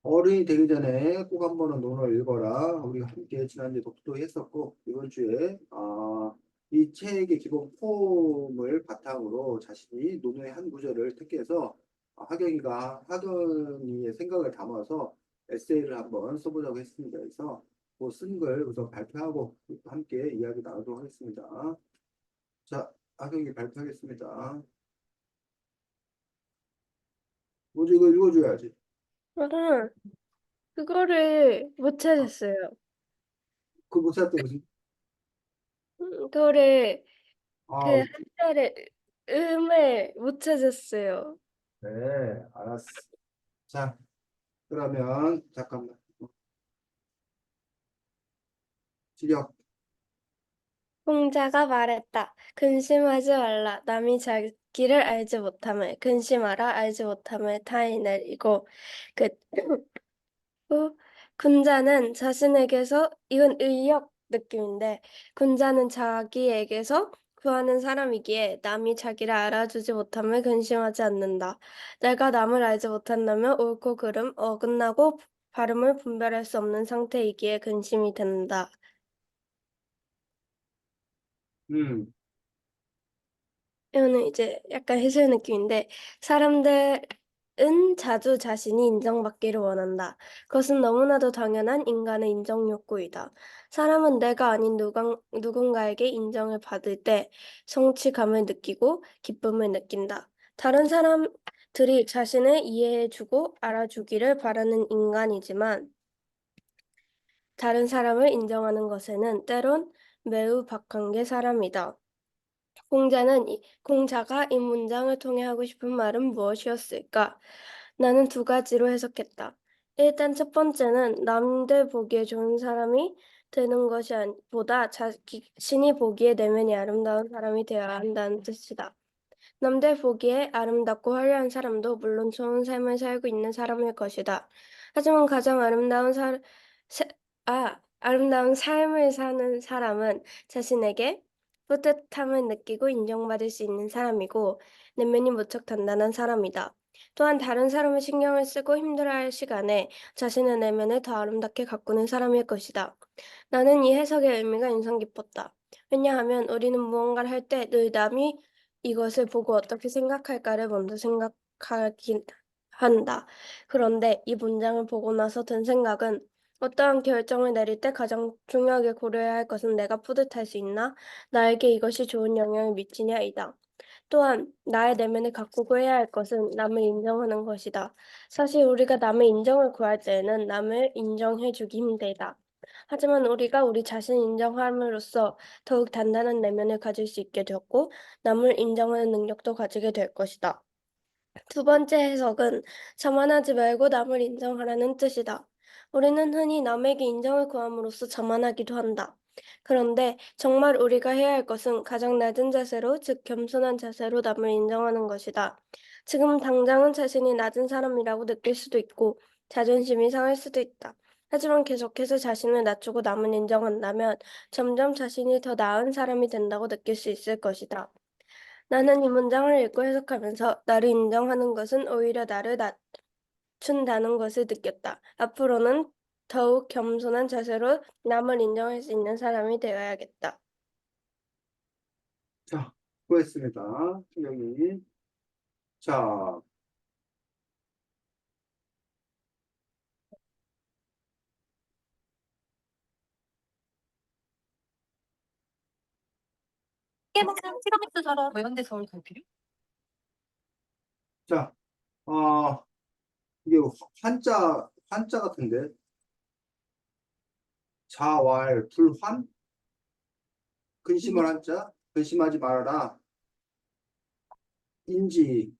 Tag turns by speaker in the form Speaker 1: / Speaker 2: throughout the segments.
Speaker 1: 어른이 되기 전에 꼭 한 번은 논어를 읽어라. 우리가 함께 지난주에 독도 했었고, 이번 주에, 이 책의 기본 폼을 바탕으로 자신이 논어의 한 구절을 택해서 학연이의 생각을 담아서 에세이를 한번 써보자고 했습니다. 그래서 그 쓴 걸 우선 발표하고 함께 이야기 나누도록 하겠습니다. 자, 학연이 발표하겠습니다. 먼저 이거 읽어줘야지.
Speaker 2: 저는 그거를 못 찾았어요.
Speaker 1: 그 못할 때 무슨,
Speaker 2: 그거를 그
Speaker 1: 아,
Speaker 2: 한자를 음을 못 찾았어요.
Speaker 1: 네, 알았어. 자, 그러면 잠깐만. 시력.
Speaker 2: 공자가 말했다. 근심하지 말라. 남이 자기를 알지 못함을 근심하라. 알지 못함을 타인을 이고 그 후, 군자는 자신에게서 이건 의역 느낌인데 군자는 자기에게서 구하는 사람이기에 남이 자기를 알아주지 못함을 근심하지 않는다. 내가 남을 알지 못한다면 옳고 그름 어긋나고 발음을 분별할 수 없는 상태이기에 근심이 된다.
Speaker 1: 음,
Speaker 2: 이거는 이제 약간 해설 느낌인데, 사람들은 자주 자신이 인정받기를 원한다. 그것은 너무나도 당연한 인간의 인정 욕구이다. 사람은 내가 아닌 누군가에게 인정을 받을 때 성취감을 느끼고 기쁨을 느낀다. 다른 사람들이 자신을 이해해주고 알아주기를 바라는 인간이지만, 다른 사람을 인정하는 것에는 때론 매우 박한 게 사람이다. 공자가 이 문장을 통해 하고 싶은 말은 무엇이었을까? 나는 두 가지로 해석했다. 일단 첫 번째는 남들 보기에 좋은 사람이 되는 것이 보다 자신이 보기에 내면이 아름다운 사람이 되어야 한다는 뜻이다. 남들 보기에 아름답고 화려한 사람도 물론 좋은 삶을 살고 있는 사람일 것이다. 하지만 가장 사- 아름다운 삶을 사는 사람은 자신에게 뿌듯함을 느끼고 인정받을 수 있는 사람이고 내면이 무척 단단한 사람이다. 또한 다른 사람을 신경을 쓰고 힘들어할 시간에 자신의 내면을 더 아름답게 가꾸는 사람일 것이다. 나는 이 해석의 의미가 인상 깊었다. 왜냐하면 우리는 무언가를 할 때 늘 남이 이것을 보고 어떻게 생각할까를 먼저 생각하긴 한다. 그런데 이 문장을 보고 나서 든 생각은 어떠한 결정을 내릴 때 가장 중요하게 고려해야 할 것은 내가 뿌듯할 수 있나? 나에게 이것이 좋은 영향을 미치냐이다. 또한 나의 내면을 가꾸고 해야 할 것은 남을 인정하는 것이다. 사실 우리가 남의 인정을 구할 때에는 남을 인정해주기 힘들다. 하지만 우리가 우리 자신을 인정함으로써 더욱 단단한 내면을 가질 수 있게 되었고, 남을 인정하는 능력도 가지게 될 것이다. 두 번째 해석은 자만하지 말고 남을 인정하라는 뜻이다. 우리는 흔히 남에게 인정을 구함으로써 자만하기도 한다. 그런데 정말 우리가 해야 할 것은 가장 낮은 자세로, 즉 겸손한 자세로 남을 인정하는 것이다. 지금 당장은 자신이 낮은 사람이라고 느낄 수도 있고 자존심이 상할 수도 있다. 하지만 계속해서 자신을 낮추고 남을 인정한다면 점점 자신이 더 나은 사람이 된다고 느낄 수 있을 것이다. 나는 이 문장을 읽고 해석하면서 나를 인정하는 것은 오히려 나를 낮춘다는 것을 느꼈다. 앞으로는 더욱 겸손한 자세로 남을 인정할 수 있는 사람이 되어야겠다.
Speaker 1: 자, 수고했습니다. 시력이. 자,
Speaker 3: 이게 무슨 피라미드처럼 뭐 이런 데 서울 갈 필요?
Speaker 1: 자, 이게 환자 같은데. 자왈, 불환? 근심을 한자? 근심하지 말아라. 인지,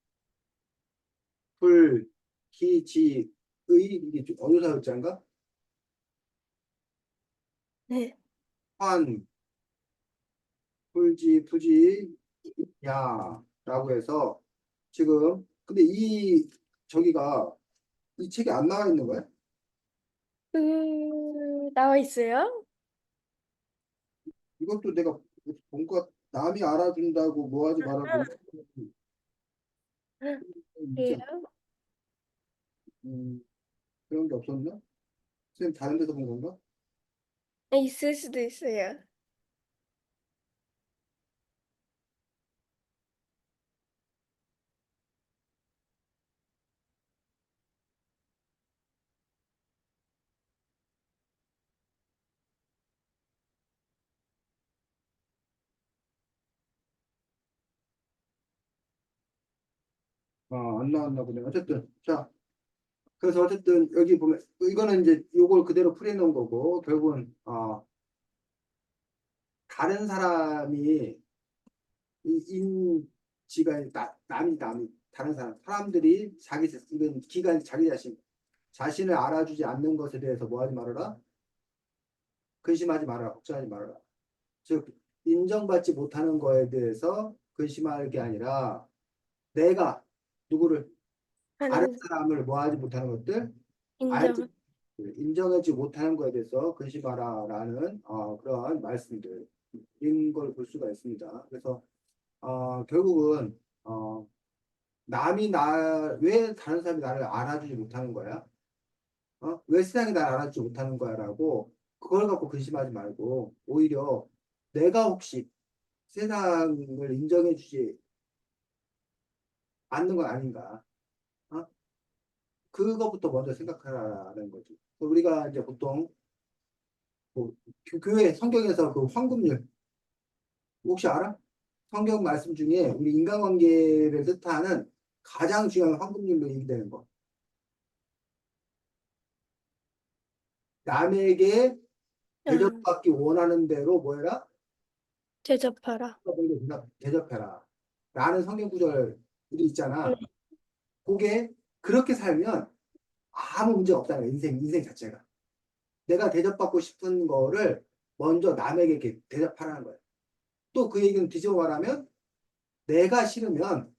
Speaker 1: 불, 기, 이게 좀 어느 사역자인가?
Speaker 2: 네.
Speaker 1: 환, 부지, 야, 라고 해서 지금, 근데 저기가, 이 책에 안 나와 있는 거야?
Speaker 2: 나와 있어요?
Speaker 1: 이것도 내가 본것 남이 알아준다고 뭐 하지 말라고 있지
Speaker 2: 그래요?
Speaker 1: 않- 음, 그런 게 없었나? 선생님 다른 데서 본 건가?
Speaker 2: 있을 수도 있어요.
Speaker 1: 안 나왔나 보네. 어쨌든 자, 그래서 어쨌든 여기 보면 이거는 이제 요걸 그대로 풀이해놓은 거고 결국은 다른 사람이 인지가 남이 다른 사람들이 이건 기관 자기 자신을 알아주지 않는 것에 대해서 뭐 하지 말아라? 근심하지 말아라. 걱정하지 말아라. 즉 인정받지 못하는 거에 대해서 근심할 게 아니라 내가 누구를 다른
Speaker 2: 하는
Speaker 1: 사람을 뭐 하지 못하는 것들 알지
Speaker 2: 인정.
Speaker 1: 인정하지 못하는 거에 대해서 근심하라라는 그런 말씀들인 걸 볼 수가 있습니다. 그래서 결국은 왜 다른 사람이 나를 알아주지 못하는 거야? 왜 세상이 나를 알아주지 못하는 거야라고 그걸 갖고 근심하지 말고 오히려 내가 혹시 세상을 인정해주지 않는 건 아닌가? 어? 그것부터 먼저 생각하라는 거지. 우리가 이제 보통 뭐 교회 성경에서 그 황금률 혹시 알아? 성경 말씀 중에 우리 인간관계를 뜻하는 가장 중요한 황금률로 얘기되는 거. 남에게
Speaker 2: 응.
Speaker 1: 대접받기 원하는 대로 뭐 해라?
Speaker 2: 대접하라.
Speaker 1: 대접해라. 라는 성경 구절이
Speaker 2: 응.
Speaker 1: 있잖아. 그게 그렇게 살면 아무 문제 없다는 거야. 인생 자체가. 내가 대접받고 싶은 거를 먼저 남에게 이렇게 대접하라는 거야. 또 그 얘기는 뒤집어 말하면 내가 싫으면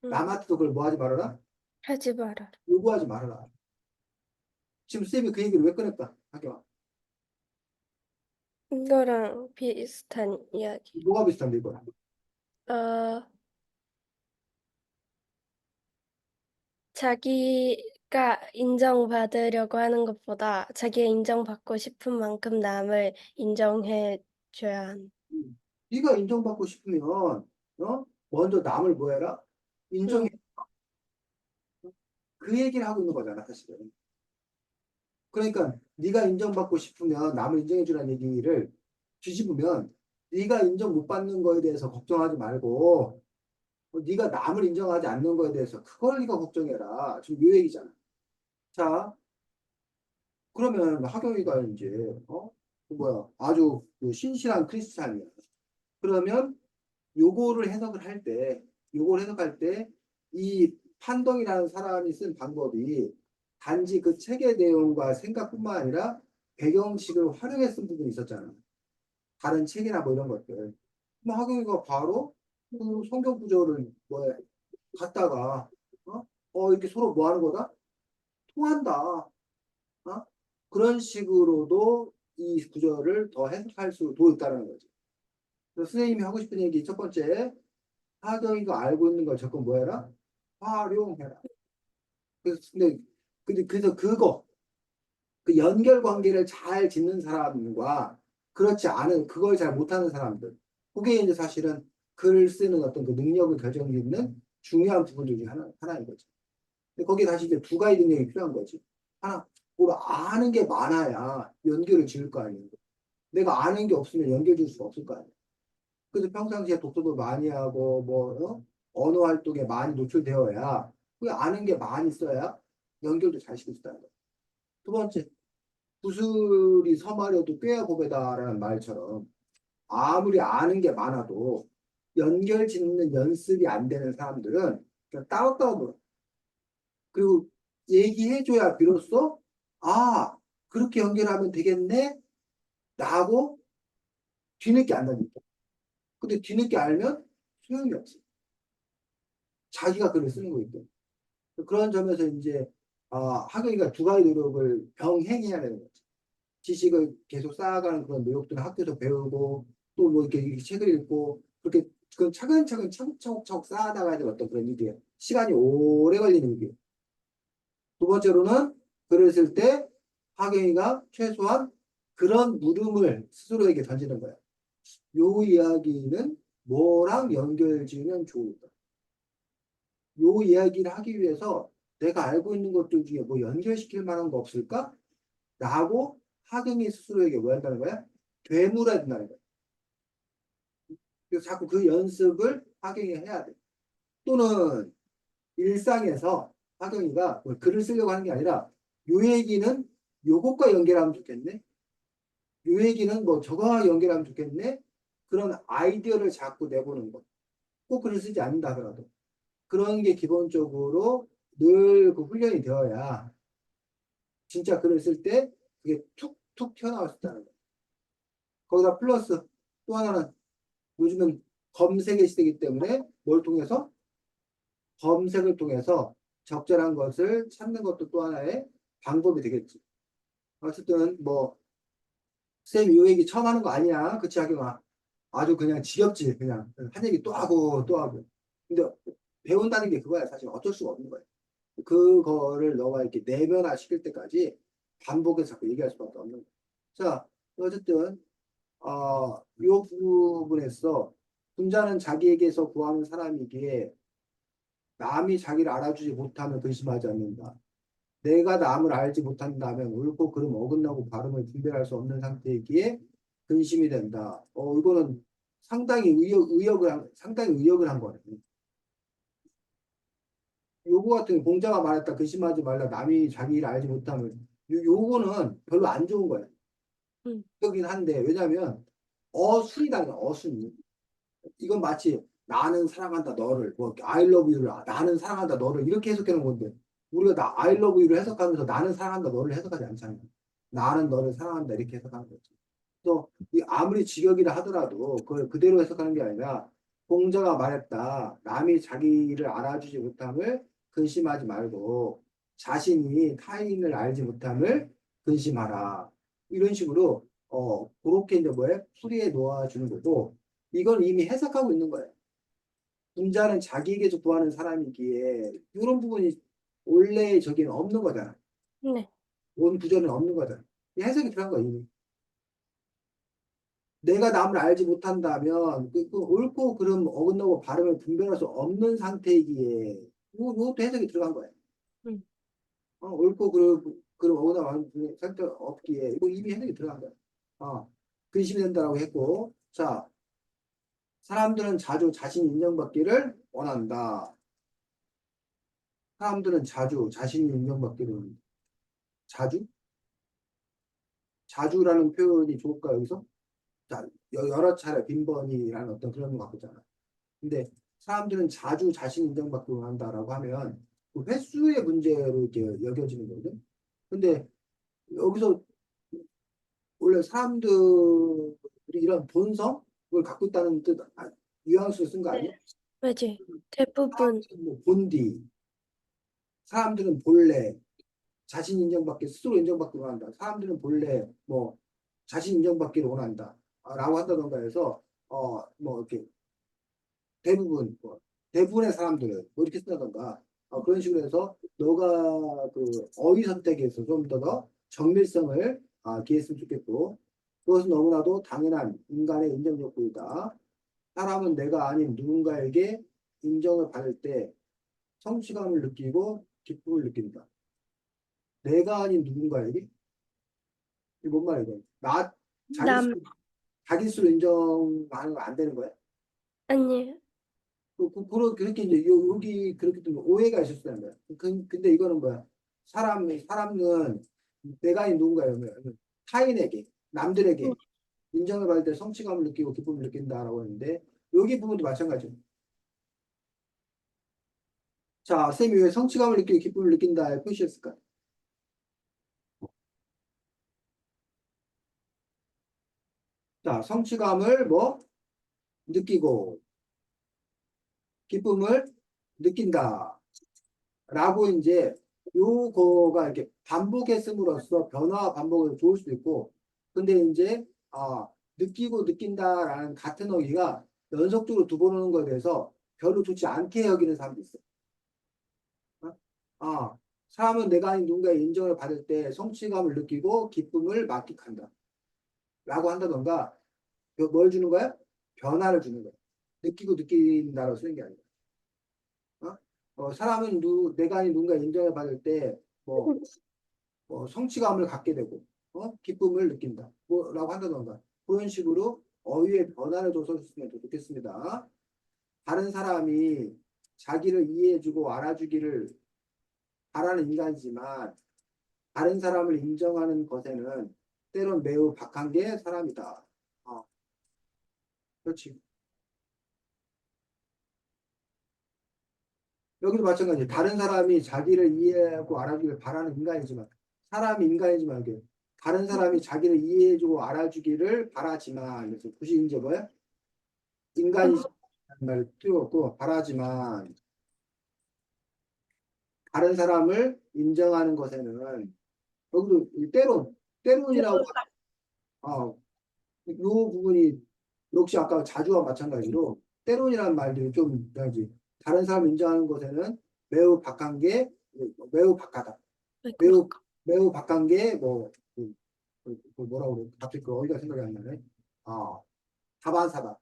Speaker 2: 응.
Speaker 1: 남한테도 그걸 뭐 하지 말아라?
Speaker 2: 하지 마라.
Speaker 1: 요구하지 말아라. 지금 쌤이 그 얘기를 왜 꺼냈다? 하경아.
Speaker 2: 이거랑 비슷한 이야기.
Speaker 1: 뭐가 비슷한데 이거랑?
Speaker 2: 어, 자기가 인정받으려고 하는 것보다 자기가 인정받고 싶은 만큼 남을 인정해 줘야 한.
Speaker 1: 네가 인정받고 싶으면 먼저 남을 뭐 해라? 인정해.
Speaker 2: 응.
Speaker 1: 그 얘기를 하고 있는 거잖아, 사실은. 그러니까 네가 인정받고 싶으면 남을 인정해 주라는 얘기를 뒤집으면 네가 인정 못 받는 거에 대해서 걱정하지 말고 네가 남을 인정하지 않는 거에 대해서 그걸 네가 걱정해라. 지금 이 얘기잖아. 자, 그러면 하경이가 이제 그 뭐야 아주 그 신실한 크리스찬이야. 그러면 요거를 해석할 때 이 판덕이라는 사람이 쓴 방법이 단지 그 책의 내용과 생각뿐만 아니라 배경식을 활용해 쓴 부분이 있었잖아. 다른 책이나 뭐 이런 것들. 그럼 하경이가 바로 그 성경 구절을 뭐 갖다가 이렇게 서로 뭐 하는 거다? 통한다. 그런 식으로도 이 구절을 더 해석할 수도 있다는 거지. 그래서 선생님이 하고 싶은 얘기 첫 번째, 하경이가 알고 있는 걸 적금 뭐 해라? 활용해라. 그래서 그 연결 관계를 잘 짓는 사람과 그렇지 않은, 그걸 잘 못하는 사람들. 그게 이제 사실은 글을 쓰는 어떤 그 능력을 결정짓는 중요한 부분 중에 하나인 거지. 근데 거기에 다시 이제 두 가지 능력이 필요한 거지. 하나, 뭘 아는 게 많아야 연결을 지을 거 아니에요. 내가 아는 게 없으면 연결 지을 수가 없을 거 아니에요. 그래서 평상시에 독서도 많이 하고, 언어 활동에 많이 노출되어야, 그 아는 게 많이 있어야 연결도 잘 시킬 수 있다는 거예요. 두 번째, 구슬이 서마려도 꿰야 보배다라는 말처럼 아무리 아는 게 많아도 연결 짓는 연습이 안 되는 사람들은 그냥 따로따로 놀아. 그리고 얘기해줘야 비로소 그렇게 연결하면 되겠네 라고 뒤늦게 안다니까. 근데 뒤늦게 알면 소용이 없어. 자기가 글을 쓰는 거기 때문에. 그런 점에서 이제 학교가 두 가지 노력을 병행해야 되는 거지. 지식을 계속 쌓아가는 그런 노력들을 학교에서 배우고 또 뭐 이렇게 책을 읽고 그렇게 그건 차근차근 차곡차곡 쌓아나가야 될 어떤 그런 일이에요. 시간이 오래 걸리는 일이에요. 두 번째로는 그랬을 때 하경이가 최소한 그런 물음을 스스로에게 던지는 거야. 요 이야기는 뭐랑 연결지으면 좋을까? 요 이야기를 하기 위해서 내가 알고 있는 것들 중에 뭐 연결시킬 만한 거 없을까? 라고 하경이 스스로에게 뭐 한다는 거야? 되물어야 된다는 거야. 그래서 자꾸 그 연습을 하경이 해야 돼. 또는 일상에서 하경이가 뭐 글을 쓰려고 하는 게 아니라 요 얘기는 요것과 연결하면 좋겠네. 요 얘기는 뭐 저거와 연결하면 좋겠네. 그런 아이디어를 자꾸 내보는 거. 꼭 글을 쓰지 않는다 하더라도. 그런 게 기본적으로 늘 그 훈련이 되어야 진짜 글을 쓸 때 그게 툭툭 튀어나올 수 있다는 거예요. 거기다 플러스 또 하나는 요즘은 검색의 시대이기 때문에 뭘 통해서? 검색을 통해서 적절한 것을 찾는 것도 또 하나의 방법이 되겠지. 어쨌든 뭐 쌤, 이 얘기 처음 하는 거 아니야. 그치, 하경아? 아주 그냥 지겹지. 그냥 한 얘기 또 하고 또 하고. 근데 배운다는 게 그거야. 사실 어쩔 수가 없는 거야. 그거를 너가 이렇게 내면화 시킬 때까지 반복해서 자꾸 얘기할 수밖에 없는 거야. 자, 어쨌든 요 부분에서 군자는 자기에게서 구하는 사람이기에 남이 자기를 알아주지 못하면 근심하지 않는다. 내가 남을 알지 못한다면 옳고 그름 어긋나고 발음을 분별할 수 없는 상태이기에 근심이 된다. 이거는 상당히 의역을 한 거네. 요거 같은 거 공자가 말했다. 근심하지 말라. 남이 자기 일 알지 못하면 요거는 별로 안 좋은 거야.
Speaker 2: 음.
Speaker 1: 그렇긴 한데 왜냐면 어순이다. 어순이. 이건 마치 나는 사랑한다 너를 뭐 I love you를 나는 사랑한다 너를 이렇게 해석해 놓은 건데 우리가 나 I love you를 해석하면서 나는 사랑한다 너를 해석하지 않잖아요. 나는 너를 사랑한다 이렇게 해석하는 거죠. 또 아무리 직역이라 하더라도 그걸 그대로 해석하는 게 아니라 공자가 말했다. 남이 자기를 알아주지 못함을 근심하지 말고 자신이 타인을 알지 못함을 근심하라. 이런 식으로 그렇게 이제 뭐에 풀이해 놓아주는 거고 이걸 이미 해석하고 있는 거예요. 분자는 자기에게서 구하는 사람이기에 이런 부분이 원래 저기는 없는 거잖아.
Speaker 2: 네.
Speaker 1: 원 구조는 없는 거잖아. 이 해석이 들어간 거야 이미. 내가 남을 알지 못한다면 그 옳고 그름 어긋나고 발음을 분별할 수 없는 상태이기에 이것도 해석이 들어간 거예요.
Speaker 2: 음.
Speaker 1: 옳고 그름 어긋나고 발음 상태 없기에 이거 이미 해석이 들어간 거예요. 근심이 된다라고 했고 자 사람들은 자주 자신이 인정받기를 원한다. 사람들은 자주 자신이 인정받기를 원한다. 자주? 자주라는 표현이 좋을까 여기서? 자, 여러 차례 빈번히라는 어떤 그런 거 같잖아. 근데 사람들은 자주 자신 인정받기를 원한다라고 하면 그 횟수의 문제로 이렇게 여겨지는 거거든. 근데 여기서 원래 사람들이 이런 본성을 갖고 있다는 뜻, 뉘앙스로 쓴 거 아니야?
Speaker 2: 왜지? 대부분.
Speaker 1: 사람들은 뭐 본디, 사람들은 본래 자신 인정받기 스스로 인정받기를 원한다. 사람들은 본래 뭐 자신 인정받기를 원한다. 라고 한다던가 해서 뭐 이렇게 대부분 뭐 대부분의 사람들은 뭐 이렇게 쓴다던가 그런 식으로 해서 너가 그 어휘 선택에서 좀 더 정밀성을 기했으면 좋겠고 그것은 너무나도 당연한 인간의 인정 욕구이다. 사람은 내가 아닌 누군가에게 인정을 받을 때 성취감을 느끼고 기쁨을 느낀다. 내가 아닌 누군가에게? 이게 뭔 말이야? 자기
Speaker 2: 남.
Speaker 1: 스스로, 자기 스스로 인정하는 거 안 되는 거야?
Speaker 2: 아니.
Speaker 1: 그렇게 이제 여기 그렇게 좀 오해가 있을 수 있는 거야. 근데 이거는 뭐야? 사람은 내가 아닌 누군가예요. 타인에게, 남들에게 인정을 받을 때 성취감을 느끼고 기쁨을 느낀다라고 했는데 여기 부분도 마찬가지예요. 자, 쌤이 왜 성취감을 느끼고 기쁨을 느낀다에 표시했을까? 자, 성취감을 뭐 느끼고 기쁨을 느낀다. 라고 이제 요거가 이렇게 반복했음으로써 변화와 반복을 좋을 수도 있고 근데 이제 느끼고 느낀다라는 같은 어휘가 연속적으로 두 번 오는 거에 대해서 별로 좋지 않게 여기는 사람도 있어요. 어? 사람은 내가 아닌 누군가의 인정을 받을 때 성취감을 느끼고 기쁨을 만끽한다. 라고 한다던가, 뭘 주는 거야? 변화를 주는 거야. 느끼고 느낀다라고 쓰는 게 아니라. 사람은 내가 아닌 누군가의 인정을 받을 때, 뭐, 성취감을 갖게 되고, 기쁨을 느낀다. 라고 한다던가. 그런 식으로 어휘의 변화를 줘서 쓰면 더 좋겠습니다. 다른 사람이 자기를 이해해주고 알아주기를 바라는 인간이지만 다른 사람을 인정하는 것에는 때론 매우 박한 게 사람이다. 그렇지. 여기도 마찬가지. 다른 사람이 자기를 이해하고 알아주기를 바라는 인간이지만 사람이 인간이지만 이게 다른 사람이 자기를 이해해주고 알아주기를 바라지만 그래서 굳이 이제 뭐야? 인간이라는 말을 띄웠고 바라지만 다른 사람을 인정하는 것에는 여기도 이 때론이라고 이 부분이 역시 아까 자주와 마찬가지로 때론이라는 말들이 좀 이상하지. 다른 사람 인정하는 것에는 매우 박하다. 매우 박한 게 뭐라고 그래? 갑자기 그 어디가 생각이 안 나네. 다반사다.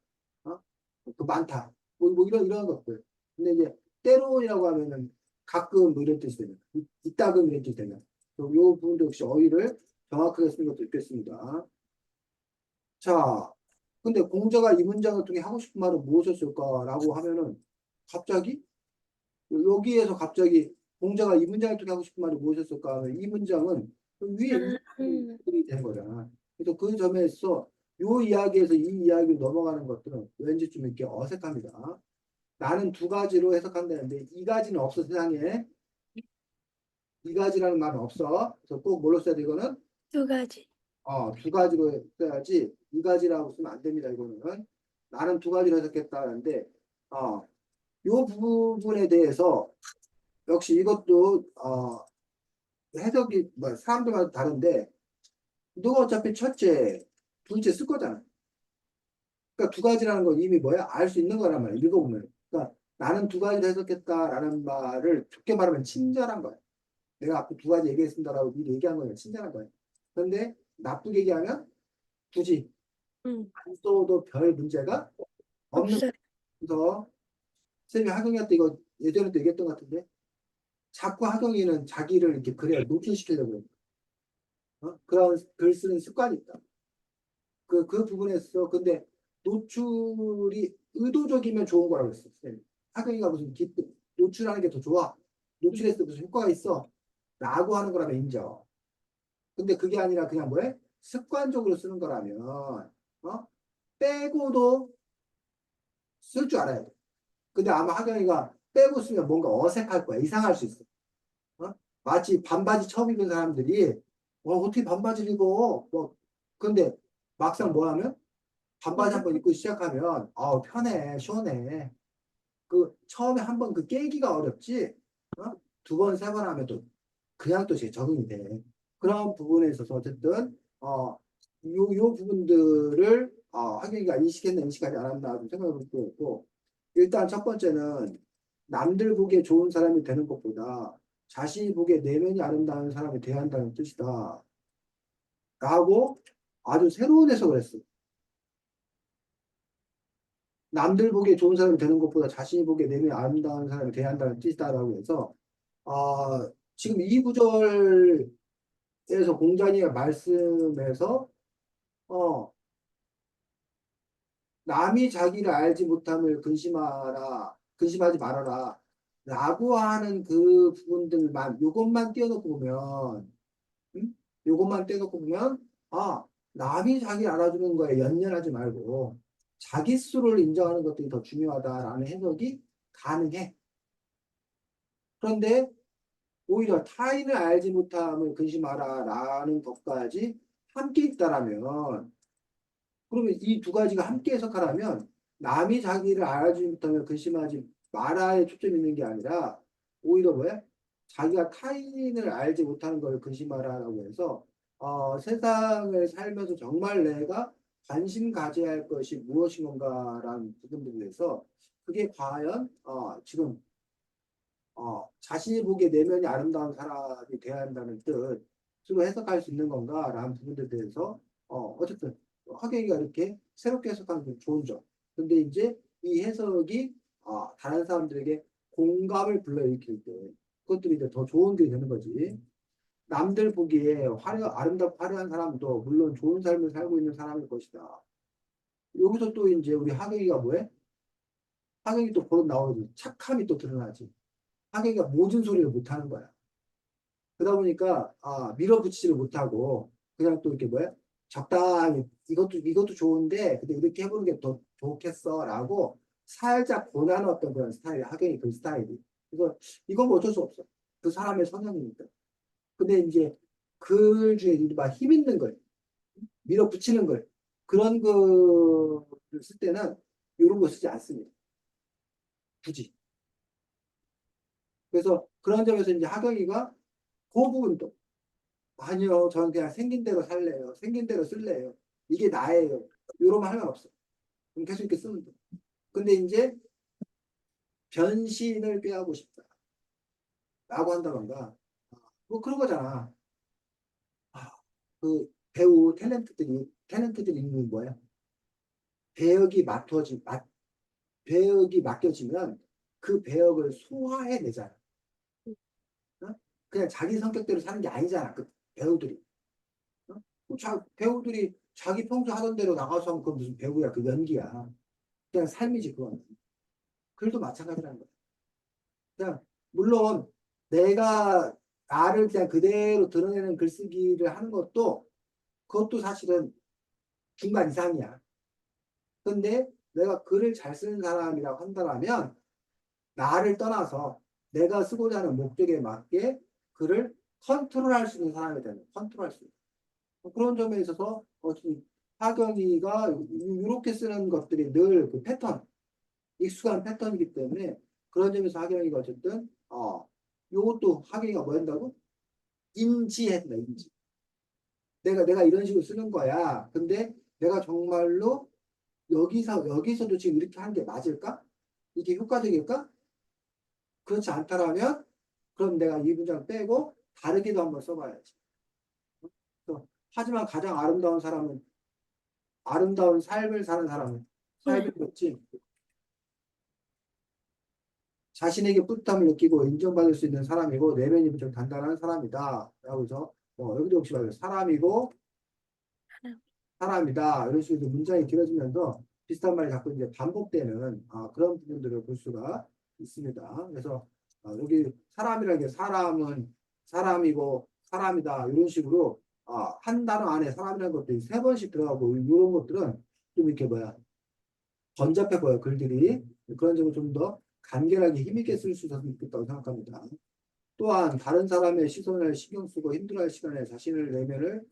Speaker 1: 많다. 이런 것들. 근데 이제 때론이라고 하면은 가끔 뭐 이런 뜻이 되면 이따금 이런 뜻이 되면 요 부분도 역시 어휘를 정확하게 쓰는 것도 있겠습니다. 자, 근데 공자가 이 문장을 통해 하고 싶은 말은 무엇이었을까라고 하면은 갑자기 여기에서 갑자기 공자가 이 문장을 통해 하고 싶은 말이 무엇이었을까 하면 이 문장은 위에 되는 거잖아. 그래서 그 점에서 요 이야기에서 이 이야기로 넘어가는 것들은 왠지 좀 이렇게 어색합니다. 나는 두 가지로 해석한다는데 이 가지는 없어 세상에. 이 가지라는 말은 없어. 그래서 꼭 뭘로 써야 돼 이거는?
Speaker 2: 두 가지.
Speaker 1: 두 가지로 써야지 이 가지라고 쓰면 안 됩니다. 이거는 나는 두 가지로 해석했다는데 요 부분에 대해서 역시 이것도 해석이 뭐 사람들마다 다른데 누가 어차피 첫째, 둘째 쓸 거잖아. 그러니까 두 가지라는 건 이미 뭐야? 알 수 있는 거란 말이야. 읽어보면. 그러니까 나는 두 가지로 해석했다라는 말을 좋게 말하면 친절한 거야. 내가 앞에 두 가지 얘기했습니다라고 미리 얘기한 거야. 친절한 거야. 그런데 나쁘게 얘기하면 굳이 안 써도 별 문제가 없는
Speaker 2: 없어요.
Speaker 1: 거서 쌤이 하경이한테 이거 예전에도 얘기했던 것 같은데 자꾸 하경이는 자기를 이렇게 글에 노출시키려고 해요. 그런 글 쓰는 습관이 있다. 그 부분에서 근데 노출이 의도적이면 좋은 거라고 했어. 쌤이. 하경이가 무슨 노출하는 게 더 좋아. 노출했을 때 무슨 효과가 있어. 라고 하는 거라면 인정. 근데 그게 아니라 그냥 뭐해? 습관적으로 쓰는 거라면 빼고도 쓸 줄 알아야 돼. 근데 아마 하경이가 빼고 쓰면 뭔가 어색할 거야. 이상할 수 있어. 마치 반바지 처음 입은 사람들이 어떻게 반바지를 입어? 근데 막상 뭐 하면 반바지 한번 입고 시작하면 편해, 시원해. 그 처음에 한번 그 깨기가 어렵지. 두 번, 세 번 하면 또 그냥 또 적응이 돼. 그런 부분에 있어서 어쨌든 요 부분들을 하경이가 인식했나 인식하지 않았나 좀 생각해 볼 필요 있고 일단 첫 번째는 남들 보기에 좋은 사람이 되는 것보다 자신이 보기에 내면이 아름다운 사람이 돼야 한다는 뜻이다. 라고 아주 새로운 해석을 했어. 남들 보기에 좋은 사람이 되는 것보다 자신이 보기에 내면이 아름다운 사람이 돼야 한다는 뜻이다라고 해서 지금 이 구절에서 공자님의 말씀에서 남이 자기를 알지 못함을 근심하지 말아라. 라고 하는 그 부분들만, 요것만 떼어놓고 보면, 요것만 떼어놓고 보면, 남이 자기를 알아주는 거에 연연하지 말고, 자기 스스로를 인정하는 것들이 더 중요하다라는 해석이 가능해. 그런데, 오히려 타인을 알지 못함을 근심하라 라는 것까지 함께 있다라면, 그러면 이 두 가지가 함께 해석하라면 남이 자기를 알아주지 못하면 근심하지 마라에 초점이 있는 게 아니라 오히려 뭐야? 자기가 타인을 알지 못하는 걸 근심하라라고 해서 세상을 살면서 정말 내가 관심 가져야 할 것이 무엇인 건가라는 부분들에 대해서 그게 과연 지금 자신이 보기에 내면이 아름다운 사람이 되어야 한다는 뜻으로 해석할 수 있는 건가라는 부분들에 대해서 어쨌든 하경이가 이렇게 새롭게 해석하는 게 좋은 점. 근데 이제 이 해석이 다른 사람들에게 공감을 불러일으킬 때 그것들이 이제 더 좋은 게 되는 거지. 남들 보기에 아름답고 화려한 사람도 물론 좋은 삶을 살고 있는 사람일 것이다. 여기서 또 이제 우리 하경이가 뭐해? 하경이 또 버릇 나오지. 착함이 또 드러나지. 하경이가 모든 소리를 못 하는 거야. 그러다 보니까 밀어붙이지를 못하고 그냥 또 이렇게 뭐야? 적당히 이것도 좋은데 근데 이렇게 해보는 게 더 좋겠어라고 살짝 권하는 어떤 그런 스타일이 하경이 그 스타일이. 그래서 이건 뭐 어쩔 수 없어. 그 사람의 성향이니까. 근데 이제 글 중에 막 힘 있는 걸 밀어붙이는 걸 그런 거를 쓸 때는 이런 거 쓰지 않습니다. 굳이. 그래서 그런 점에서 이제 하경이가 그 부분도 아니요, 저는 그냥 생긴 대로 살래요. 생긴 대로 쓸래요. 이게 나예요. 이런 말 하면 없어. 그럼 계속 이렇게 쓰면 돼. 근데 이제 변신을 꾀하고 싶다. 라고 한다던가. 뭐 그런 거잖아. 아, 그 배우 탤런트들이 있는 뭐야? 배역이 배역이 맡겨지면 그 배역을 소화해내잖아. 어? 그냥 자기 성격대로 사는 게 아니잖아. 그 배우들이. 어? 배우들이 자기 평소 하던 대로 나가서 하면 그건 무슨 배우야. 그 연기야. 그냥 삶이지, 그건. 글도 마찬가지라는 거야. 그냥, 물론, 내가 나를 그냥 그대로 드러내는 글쓰기를 하는 것도, 그것도 사실은 중간 이상이야. 근데 내가 글을 잘 쓰는 사람이라고 한다면, 나를 떠나서 내가 쓰고자 하는 목적에 맞게 글을 컨트롤할 수 있는 사람이 되는, 컨트롤할 수 있는. 그런 점에 있어서, 하경이가 이렇게 쓰는 것들이 늘 그 패턴, 익숙한 패턴이기 때문에 그런 점에서 하경이가 어쨌든 요것도 하경이가 뭐 한다고? 인지해야 된다. 인지. 내가 이런 식으로 쓰는 거야. 근데 내가 정말로 여기서도 지금 이렇게 하는 게 맞을까? 이게 효과적일까? 그렇지 않다라면 그럼 내가 이 문장 빼고 다르게도 한번 써봐야지. 하지만 가장 아름다운 사람은 아름다운 삶을 사는 사람은
Speaker 2: 네.
Speaker 1: 삶을 걷지 자신에게 뿌듯함을 느끼고 인정받을 수 있는 사람이고 내면이 좀 단단한 사람이다. 라고 해서 여기도 혹시 말해요. 사람이다. 이런 식으로 문장이 길어지면서 비슷한 말이 자꾸 이제 반복되는 그런 부분들을 볼 수가 있습니다. 그래서 여기 사람이라는 게 사람은 사람이고 사람이다. 이런 식으로 한 단어 안에 사람이라는 것들이 세 번씩 들어가고 이런 것들은 좀 이렇게 뭐야 번잡해 보여 글들이 그런 점을 좀 더 간결하게 힘있게 쓸 수 있겠다고 생각합니다. 또한 다른 사람의 시선을 신경 쓰고 힘들어할 시간에 자신의 내면을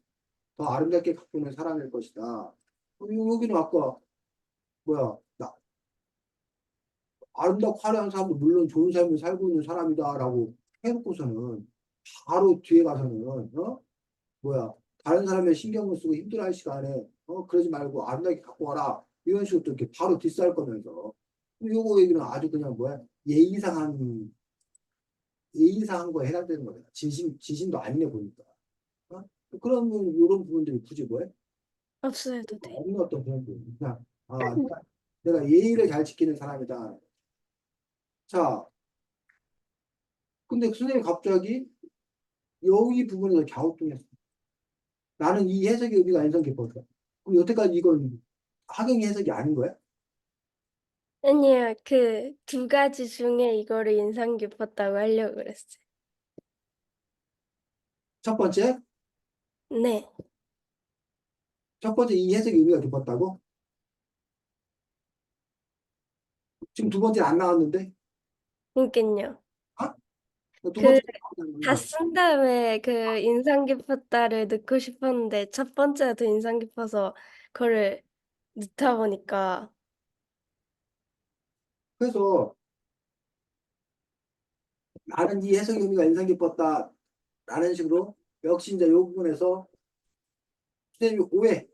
Speaker 1: 더 아름답게 가꾸는 사람일 것이다. 여기는 아까 뭐야 아름답고 화려한 사람도 물론 좋은 삶을 살고 있는 사람이다라고 해놓고서는 바로 뒤에 가서는 뭐야 다른 사람의 신경을 쓰고 힘들어할 시간에 그러지 말고 아름답게 갖고 와라 이런 식으로 또 이렇게 바로 디스할 거면서 요거 얘기는 아주 그냥 뭐야 예의상한 거에 해당되는 거야. 진심도 아니네 보니까. 어? 그러면 이런 부분들이 굳이 뭐해?
Speaker 2: 없어도 돼.
Speaker 1: 없는 어떤 그런 부분. 그냥 내가 예의를 잘 지키는 사람이다. 자, 근데 선생님 갑자기 여기 부분에서 갸우뚱했어. 나는 이 해석의 의미가 인상 깊었어. 그럼 여태까지 이건 하경이 해석이 아닌 거야?
Speaker 2: 아니요, 그 두 가지 중에 이거를 인상 깊었다고 하려고 그랬어요.
Speaker 1: 첫 번째,
Speaker 2: 네,
Speaker 1: 첫 번째 이 해석의 의미가 깊었다고? 지금 두 번째 안 나왔는데?
Speaker 2: 그러니까요.
Speaker 1: 두
Speaker 2: 그
Speaker 1: 번째
Speaker 2: 다
Speaker 1: 나왔는데.
Speaker 2: 쓴 다음에 그 인상 깊었다를 넣고 싶었는데 첫 번째가 더 인상 깊어서 그거를 넣다 보니까
Speaker 1: 그래서 나는 이 해석의 의미가 인상 깊었다. 라는 식으로 역시 이제 이 부분에서 선생님이 오해.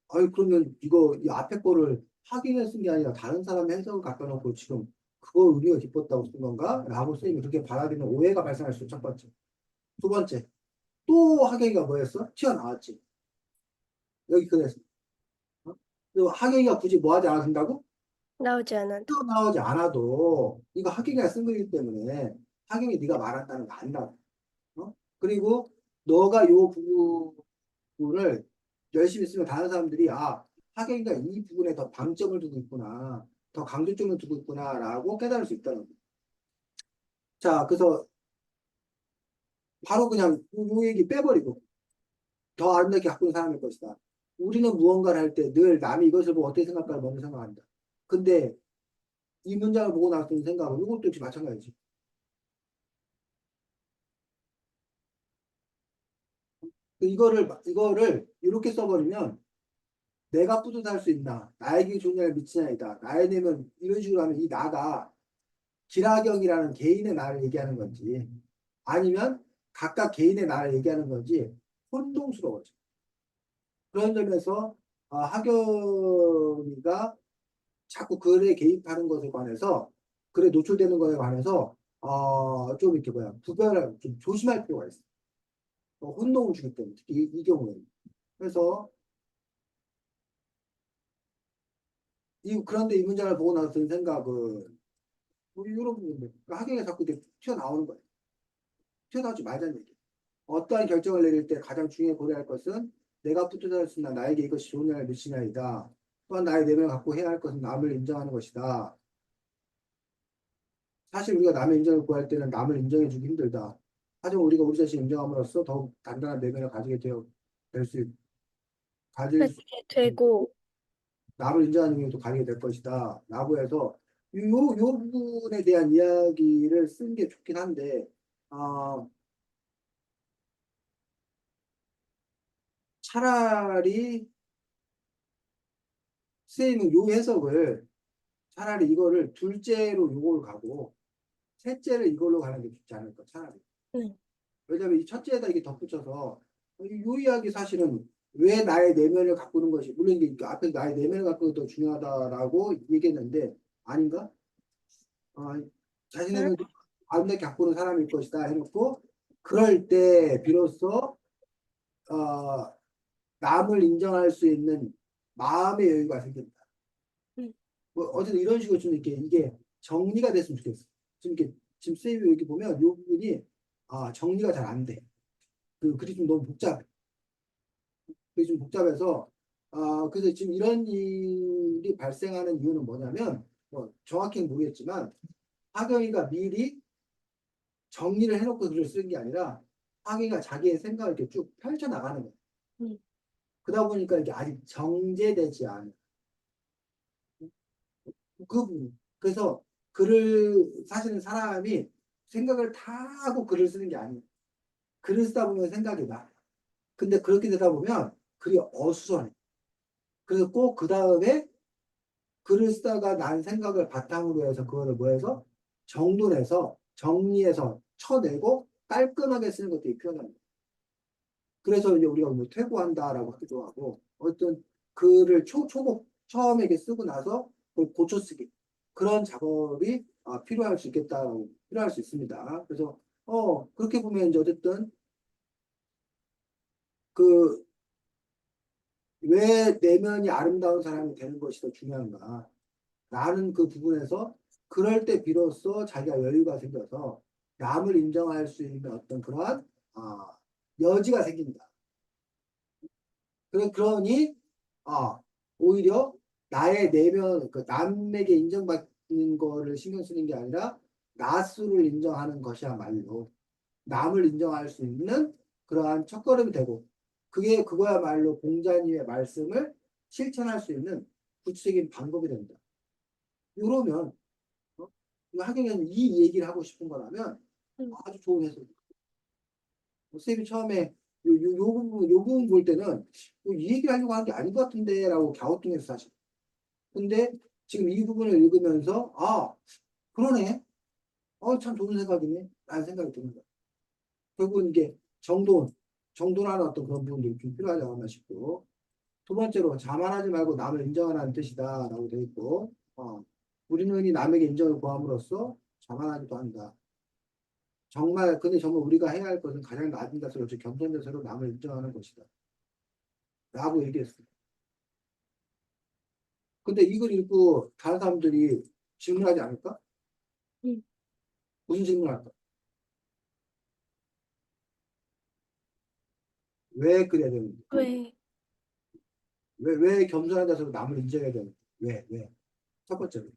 Speaker 1: 아니 그러면 이거 이 앞에 거를 확인해 쓴 게 아니라 다른 사람의 해석을 갖다 놓고 지금 그걸 우리가 기뻤다고 쓴 건가? 라고 선생님이 그렇게 받아들이는 오해가 발생할 수 있죠. 첫 번째. 두 번째. 또 하경이가 뭐였어? 튀어나왔지. 여기 그랬어. 어? 그리고 하경이가 굳이 뭐 하지 않아도 된다고?
Speaker 2: 나오지 않아도.
Speaker 1: 튀어나오지 않아도 이거 하경이가 쓴 거기 때문에 하경이 네가 말한다는 거 안다. 어? 그리고 너가 요 부분을 열심히 쓰면 다른 사람들이 아 하경이가 이 부분에 더 방점을 두고 있구나. 더 강조점을 두고 있구나라고 깨달을 수 있다는 거야. 자, 그래서 바로 그냥 요 얘기 빼버리고 더 아름답게 가꾸는 사람일 것이다. 우리는 무언가를 할 때 늘 남이 이것을 보고 어떻게 생각할까 먼저 생각한다. 근데 이 문장을 보고 나서 든 생각은 이것도 역시 마찬가지지. 이거를 이렇게 써버리면 내가 뿌듯할 수 있나? 나에게 존재를 미치나이다. 나에 대면 이런 식으로 하면 이 나가 기라경이라는 개인의 나를 얘기하는 건지 아니면 각각 개인의 나를 얘기하는 건지 혼동스러워져. 그런 점에서 하경이가 자꾸 글에 개입하는 것에 관해서 글에 노출되는 것에 관해서 좀 이렇게 뭐야 구별을 좀 조심할 필요가 있어. 혼동을 주기 때문에 특히 이 경우에는. 그래서 그런데 이 문장을 보고 나서 든 생각은 우리 여러분들 하경이 자꾸 이렇게 튀어나오는 거예요. 튀어나오지 말자는 얘기. 어떠한 결정을 내릴 때 가장 중요히 고려할 것은 내가 뿌듯할 수 있나 나에게 이것이 좋은 영향을 미치냐이다. 또한 나의 내면을 갖고 해야 할 것은 남을 인정하는 것이다. 사실 우리가 남의 인정을 구할 때는 남을 인정해주기 힘들다. 하지만 우리가 우리 자신을 인정함으로써 더욱 단단한 내면을 가지게 될 수, 가질 수,
Speaker 2: 가지게 되고,
Speaker 1: 남을 인정하는 능력도 가지게 될 것이다. 라고 해서 요 부분에 대한 이야기를 쓴 게 좋긴 한데, 아, 차라리 선생님은 요 해석을 차라리 이거를 둘째로 요걸 가고 셋째를 이걸로 가는 게 좋지 않을까, 차라리.
Speaker 2: 네.
Speaker 1: 왜냐면 이 첫째에다 이게 덧붙여서 요 이야기 사실은 왜 나의 내면을 가꾸는 것이 물론 이게 앞에 나의 내면을 가꾸는 게 더 중요하다라고 얘기했는데 아닌가? 자신의
Speaker 2: 응?
Speaker 1: 내면을 아름답게 가꾸는 사람일 것이다 해놓고 그럴 때 비로소 어, 남을 인정할 수 있는 마음의 여유가 생긴다.
Speaker 2: 응.
Speaker 1: 뭐 어쨌든 이런 식으로 좀 이렇게 이게 정리가 됐으면 좋겠어. 지금 쌤이 여기 보면 이 부분이 정리가 잘 안 돼. 그 글이 좀 너무 복잡해. 그게 좀 복잡해서 그래서 지금 이런 일이 발생하는 이유는 뭐냐면 뭐 정확히는 모르겠지만 하경이가 미리 정리를 해놓고 글을 쓰는 게 아니라 하경이가 자기의 생각을 이렇게 쭉 펼쳐 나가는 거예요.
Speaker 2: 응.
Speaker 1: 그러다 보니까 이게 아직 정제되지 않은 그 부분. 그래서 글을 사실은 사람이 생각을 다 하고 글을 쓰는 게 아니에요. 글을 쓰다 보면 생각이 나. 근데 그렇게 되다 보면 글이 어수선해. 그래서 꼭 그 다음에 글을 쓰다가 난 생각을 바탕으로 해서 그거를 뭐해서 정돈해서 정리해서 쳐내고 깔끔하게 쓰는 것들이 필요합니다. 그래서 이제 우리가 뭐 퇴고한다라고 하기도 하고 어떤 글을 초급 처음에 이렇게 쓰고 나서 그걸 고쳐쓰기 그런 작업이 필요할 수 있겠다라고 필요할 수 있습니다. 그래서 그렇게 보면 이제 어쨌든 그 왜 내면이 아름다운 사람이 되는 것이 더 중요한가? 라는 그 부분에서 그럴 때 비로소 자기가 여유가 생겨서 남을 인정할 수 있는 어떤 그러한 여지가 생긴다. 그러니 오히려 나의 내면 그 남에게 인정받는 거를 신경 쓰는 게 아니라 나 스스로를 인정하는 것이야말로 남을 인정할 수 있는 그러한 첫걸음이 되고 그거야말로 공자님의 말씀을 실천할 수 있는 구체적인 방법이 된다. 이러면 하경이는 이 얘기를 하고 싶은 거라면
Speaker 2: 응.
Speaker 1: 아주 좋은 해석. 쌤이 처음에 요 부분 볼 때는 이 얘기를 하려고 하는 게 아닌 것 같은데 라고 갸우뚱해서 사실. 근데 지금 이 부분을 읽으면서 그러네. 참 좋은 생각이네. 라는 생각이 드는 거야. 결국은 이게 정돈하는 어떤 그런 부분들이 좀 필요하지 않나 싶고 두 번째로 자만하지 말고 남을 인정하라는 뜻이다 라고 되어 있고 우리는 이 남에게 인정을 구함으로써 자만하기도 한다. 정말 근데 정말 우리가 해야 할 것은 가장 낮은 자세로 즉 겸손 자세로 남을 인정하는 것이다. 라고 얘기했어. 근데 이걸 읽고 다른 사람들이 질문하지 않을까?
Speaker 2: 음.
Speaker 1: 무슨 질문할까? 왜 그래야 되는지?
Speaker 2: 왜?
Speaker 1: 왜 겸손한 자세로 남을 인정해야 되는지? 왜? 첫 번째로.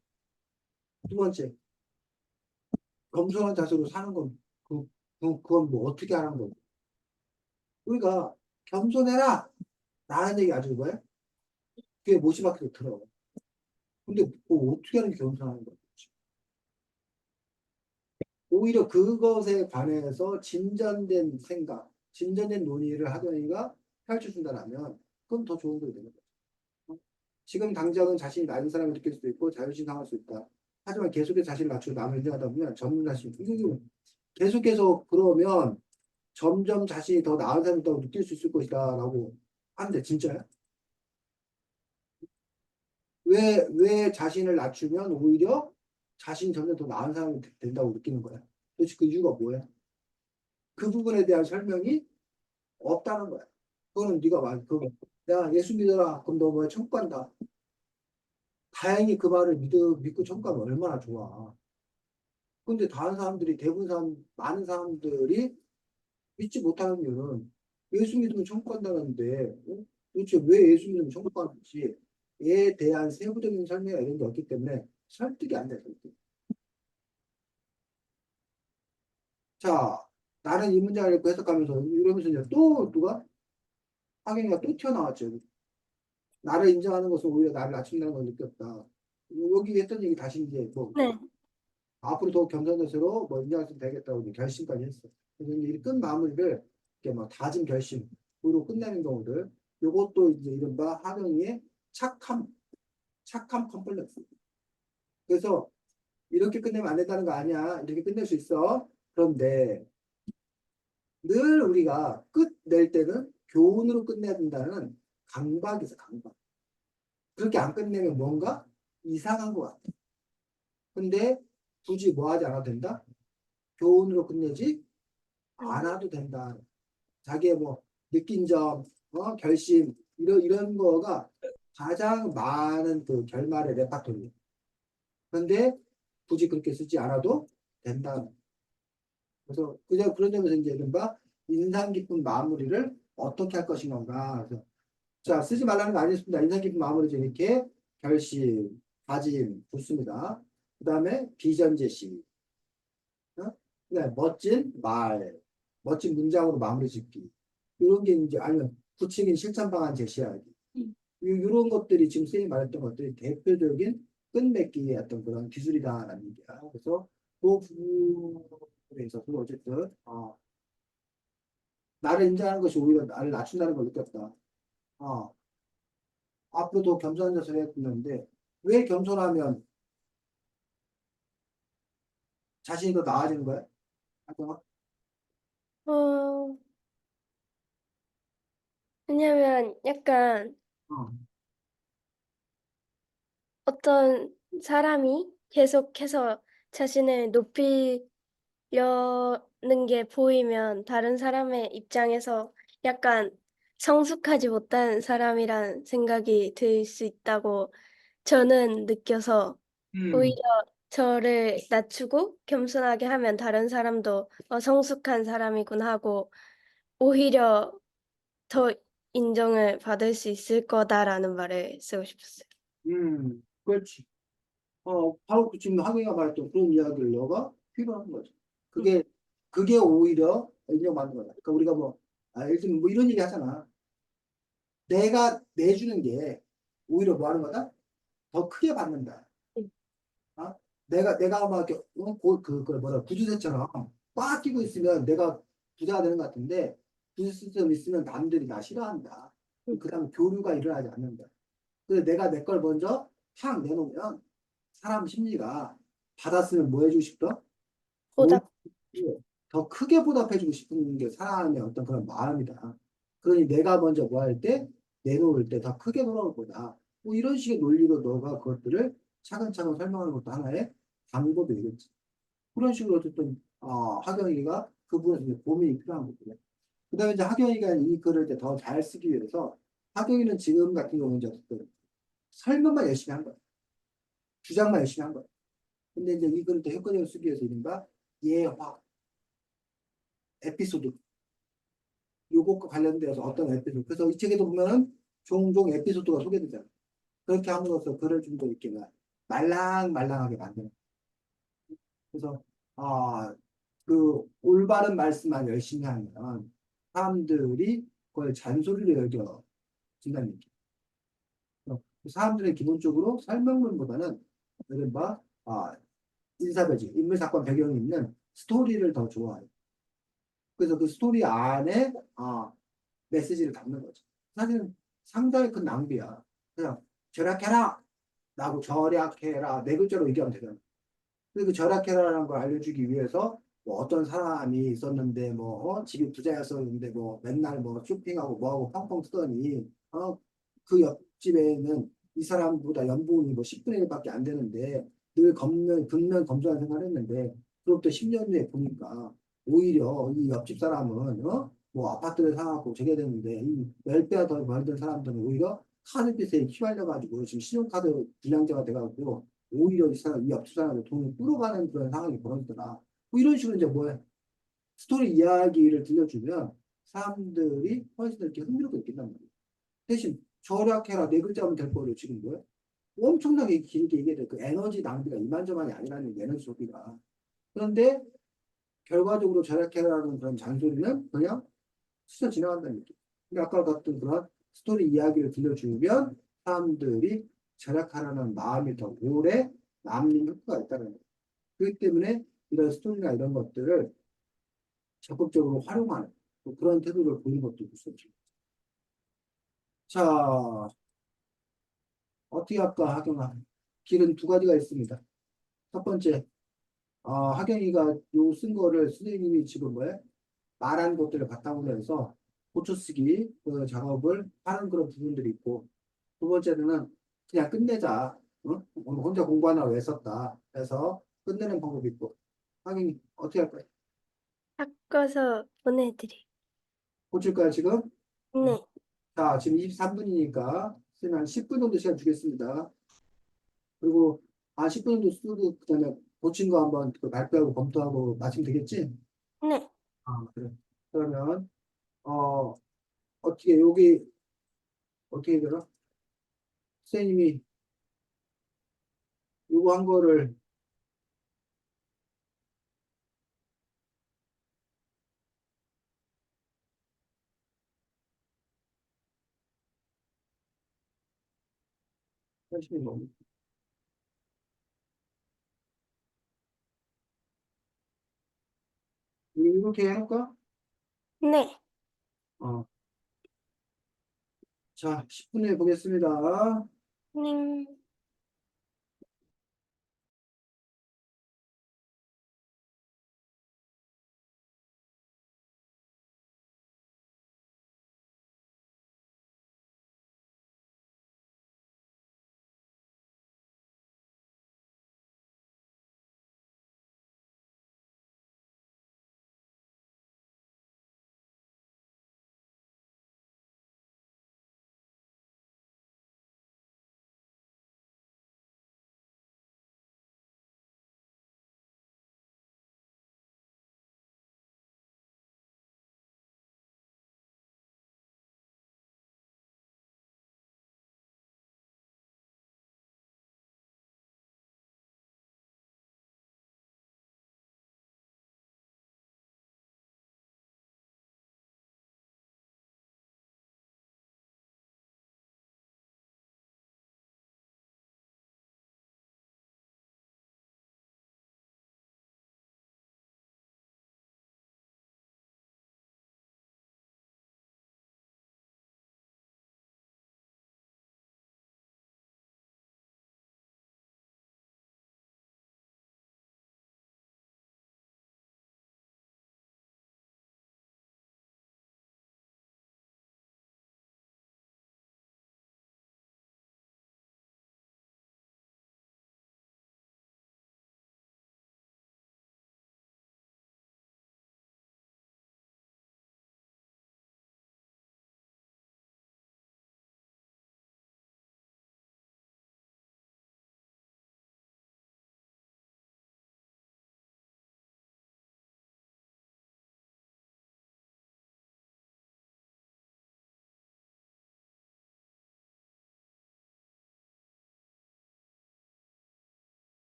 Speaker 1: 두 번째, 겸손한 자세로 사는 건 그건 뭐 어떻게 하는 거고? 우리가 겸손해라! 라는 얘기 아주 뭐야? 그게 못이 박히게 들어. 근데 뭐 어떻게 하는 게 겸손하는 거지? 오히려 그것에 관해서 진전된 생각, 진전된 논의를 하더니가 펼쳐준다라면 그건 더 좋은 거이 되는 거죠. 어? 지금 당장은 자신이 낮은 사람을 느낄 수도 있고 자존심 상할 수 있다. 하지만 계속해서 자신을 낮추고 남을 인정하다 보면 점점 자신, 계속해서 그러면 점점 자신이 더 나은 사람이라고 느낄 수 있을 것이다 라고 하는데 진짜야? 왜 자신을 낮추면 오히려 자신이 점점 더 나은 사람이 된다고 느끼는 거야? 도대체 그 이유가 뭐야? 그 부분에 대한 설명이 없다는 거야. 그거는 네가 야 예수 믿어라. 그럼 너 뭐야 천국 간다. 다행히 그 말을 믿고 천국 가면 얼마나 좋아. 근데 다른 사람들이 많은 사람들이 믿지 못하는 이유는 예수 믿으면 천국 간다는데 도대체 왜 예수 믿으면 천국 가는지에 대한 세부적인 설명이 이런 게 없기 때문에 설득이 안 돼. 설득. 자, 나는 이 문장을 읽고 해석하면서 이러면서 이제 또 누가 하경이가 또 튀어나왔죠. 나를 인정하는 것은 오히려 나를 낮춘다는 걸 느꼈다. 여기 했던 얘기 다시 이제 뭐
Speaker 2: 네.
Speaker 1: 앞으로 더 겸손해서로 뭐 인정했으면 되겠다고 이제 결심까지 했어. 그래서 이제 끝 마무리를 이렇게 뭐 다짐 결심으로 끝내는 경우들. 요것도 이제 이른바 하경이의 착함 컴플렉스. 그래서 이렇게 끝내면 안 된다는 거 아니야. 이렇게 끝낼 수 있어. 그런데 늘 우리가 끝낼 때는 교훈으로 끝내야 된다는 강박이 있어, 강박. 그렇게 안 끝내면 뭔가 이상한 것 같아. 근데 굳이 뭐 하지 않아도 된다? 교훈으로 끝내지 않아도 된다. 자기의 뭐 느낀 점, 결심, 이런 거가 가장 많은 그 결말의 레파토리. 그런데 굳이 그렇게 쓰지 않아도 된다. 그래서 그냥 그런 점에서 이제 이른바 인상 깊은 마무리를 어떻게 할 것인가. 그래서 자, 쓰지 말라는 거 아니었습니다. 인상 깊은 마무리죠. 이렇게 결심, 다짐, 좋습니다. 그 다음에 비전 제시. 네, 멋진 말, 멋진 문장으로 마무리 짓기. 이런 게 이제, 아니면 구체적인 실천 방안 제시하기. 이런 것들이 지금 선생님이 말했던 것들이 대표적인 끝맺기의 어떤 그런 기술이다라는 얘기야. 그래서 그 부분에 있어서 어쨌든, 나를 인정하는 것이 오히려 나를 낮춘다는 걸 느꼈다. 어, 앞으로도 겸손한 자세로 했는데, 왜 겸손하면 자신이 더 나아지는 거야? 잠깐만.
Speaker 2: 어, 왜냐면 약간
Speaker 1: 어,
Speaker 2: 어떤 사람이 계속해서 자신을 높이려는 게 보이면 다른 사람의 입장에서 약간 성숙하지 못한 사람이란 생각이 들 수 있다고 저는 느껴서 오히려 저를 낮추고 겸손하게 하면 다른 사람도 성숙한 사람이군 하고 오히려 더 인정을 받을 수 있을 거다라는 말을 쓰고 싶었어요.
Speaker 1: 그렇지. 바로 지금 하경이가 말했던 그런 이야기를 너가 필요한 거죠. 그게 오히려 인정받는 거다. 그러니까 우리가 뭐, 예를 들면 뭐 이런 얘기 하잖아. 내가 내주는 게 오히려 뭐 하는 거다? 더 크게 받는다.
Speaker 2: 음.
Speaker 1: 어? 내가 막 이렇게, 그걸 뭐라, 구두쇠처럼 꽉 끼고 있으면 내가 부자가 되는 것 같은데, 구두쇠처럼 있으면 남들이 나 싫어한다. 그 다음에 교류가 일어나지 않는다. 그래서 내가 내 걸 먼저 탁 내놓으면 사람 심리가 받았으면 뭐 해주고 싶다? 더,
Speaker 2: 보답.
Speaker 1: 더 크게 보답해주고 싶은 게 사람의 어떤 그런 마음이다. 그러니 내가 먼저 뭐 할 때, 내놓을 때 더 크게 돌아올 거다. 뭐 이런 식의 논리로 너가 그것들을 차근차근 설명하는 것도 하나의 방법이겠지. 그런 식으로 어쨌든 하경이가 그분에 이제 고민이 필요한 거고요. 그다음에 이제 하경이가 이 글을 이제 더 잘 쓰기 위해서 하경이는 지금 같은 경우는 이제 어쨌든 설명만 열심히 한 거야. 주장만 열심히 한 거야. 근데 이제 이 글을 더 효과적으로 쓰기 위해서 이른바 예화, 에피소드, 요것과 관련되어서 어떤 에피소드. 그래서 이 책에도 보면은 종종 에피소드가 소개되잖아. 그렇게 함으로써 글을 좀 더 이렇게 말랑말랑하게 만드는. 그래서 그 올바른 말씀만 열심히 하면 사람들이 그걸 잔소리로 여겨진다는 얘기. 사람들은 기본적으로 설명문보다는 이른바 인사배지, 인물 사건 배경이 있는 스토리를 더 좋아해요. 그래서 그 스토리 안에 메시지를 담는 거죠. 사실은 상당히 큰 낭비야. 그냥 절약해라! 라고 절약해라. 네 글자로 얘기하면 되잖아. 그 절약해라라는 걸 알려주기 위해서 뭐 어떤 사람이 있었는데 뭐 집이 부자였었는데 뭐 맨날 뭐 쇼핑하고 뭐하고 펑펑 쓰더니 그 옆집에는 이 사람보다 연봉이 뭐 10분의 1밖에 안 되는데 늘 긁면 검소한 생활을 했는데 그로부터 10년 후에 보니까 오히려 이 옆집 사람은 뭐 아파트를 사갖고 저게 됐는데 이 10배가 더 벌던 사람들은 오히려 카드빚에 휘말려가지고 지금 신용카드 불량자가 돼가지고 오히려 이 옆집 사람의 돈을 불어가는 그런 상황이 벌어지더라. 뭐 이런 식으로 이제 뭐야 스토리 이야기를 들려주면 사람들이 훨씬 더 이렇게 흥미롭게 느낀단 말이야. 대신 절약해라 네 글자면 될 거를 지금 뭐야? 엄청나게 길게 얘기해 그 에너지 낭비가 이만저만이 아니라는 에너지 소비가. 그런데 결과적으로 절약해라는 그런 잔소리는 그냥 스쳐 지나간다는 얘기. 근데 아까 같은 그런 스토리 이야기를 들려주면 사람들이 절약하라는 마음이 더 오래 남는 효과가 있다는 거예요. 그렇기 때문에 이런 스토리나 이런 것들을 적극적으로 활용하는 뭐 그런 태도를 보이는 것도 있었죠. 자, 어떻게 할까, 하경아? 길은 두 가지가 있습니다. 첫 번째, 하경이가 요 쓴 거를 선생님이 지금 뭐야? 말한 것들을 바탕으로 해서 고쳐쓰기 그 작업을 하는 그런 부분들이 있고, 두 번째는 그냥 끝내자. 응? 오늘 혼자 공부하느라 왜 썼다. 해서 끝내는 방법이 있고. 하경이 어떻게 할 거야?
Speaker 2: 바꿔서 보내드리.
Speaker 1: 고칠 거야, 지금? 응.
Speaker 2: 네,
Speaker 1: 자, 지금 23분이니까 한 10분 정도 시간 주겠습니다. 그리고 10분 정도 쓰고 그다음에 고친 거 한번 그 발표하고 검토하고 마치면 되겠지?
Speaker 2: 네.
Speaker 1: 그래. 그러면 어떻게 여기 어떻게 되나? 선생님이 요거 한 거를 하시는 거 이렇게 할까?
Speaker 2: 네.
Speaker 1: 어, 자, 10분에 보겠습니다.
Speaker 2: 네.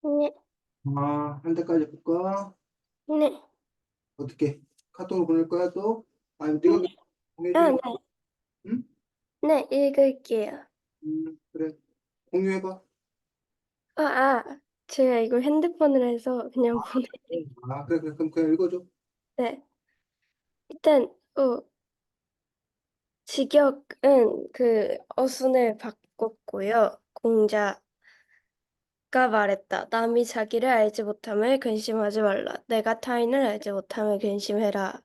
Speaker 2: 네,
Speaker 1: 한 대까지 볼까?
Speaker 2: 네,
Speaker 1: 어떻게? 카톡으로 보낼 거야 또? 아니
Speaker 2: 네.
Speaker 1: 네가
Speaker 2: 아,
Speaker 1: 공유해주면
Speaker 2: 네,
Speaker 1: 응?
Speaker 2: 네, 읽을게요.
Speaker 1: 그래. 공유해봐.
Speaker 2: 제가 이걸 핸드폰으로 해서 그냥
Speaker 1: 네. 그래 그래 그럼 그냥 읽어줘.
Speaker 2: 네, 일단, 직역은 그 어순을 바꿨고요. 공자가 말했다. 남이 자기를 알지 못함을 근심하지 말라. 내가 타인을 알지 못함을 근심해라.